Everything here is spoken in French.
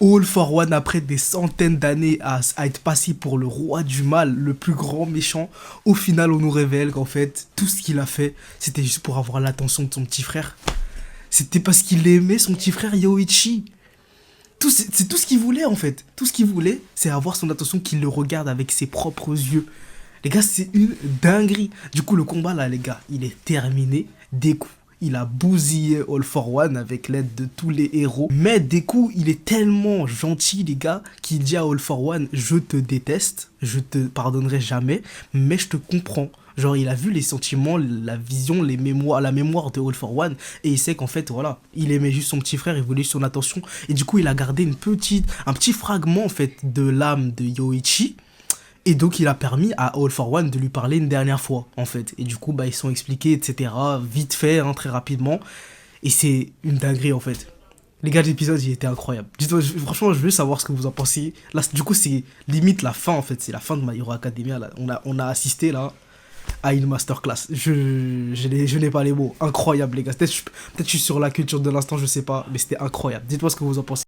All for One, après des centaines d'années à être passé pour le roi du mal, le plus grand méchant, au final on nous révèle qu'en fait tout ce qu'il a fait c'était juste pour avoir l'attention de son petit frère. C'était parce qu'il aimait son petit frère Yoichi. C'est tout ce qu'il voulait en fait. Tout ce qu'il voulait, c'est avoir son attention, qu'il le regarde avec ses propres yeux. Les gars, c'est une dinguerie. Du coup, le combat là, les gars, il est terminé. Deku, il a bousillé All for One avec l'aide de tous les héros. Mais Deku, il est tellement gentil, les gars, qu'il dit à All for One, je te déteste, je te pardonnerai jamais, mais je te comprends. Genre, il a vu les sentiments, la vision, les mémoires, la mémoire de All for One, et il sait qu'en fait, voilà, il aimait juste son petit frère, il voulait juste son attention, et du coup, il a gardé un petit fragment, en fait, de l'âme de Yoichi, et donc, il a permis à All for One de lui parler une dernière fois, en fait. Et du coup, bah, ils sont expliqués, etc., vite fait, hein, très rapidement, et c'est une dinguerie, en fait. Les gars, l'épisode, il était incroyable. Dites-moi, franchement, je veux savoir ce que vous en pensez. Là, du coup, c'est limite la fin, en fait. C'est la fin de My Hero Academia, là. On a assisté, là, à une masterclass. Je n'ai pas les mots. Incroyable, les gars. Peut-être je suis sur la culture de l'instant, je sais pas, mais c'était incroyable. Dites-moi ce que vous en pensez.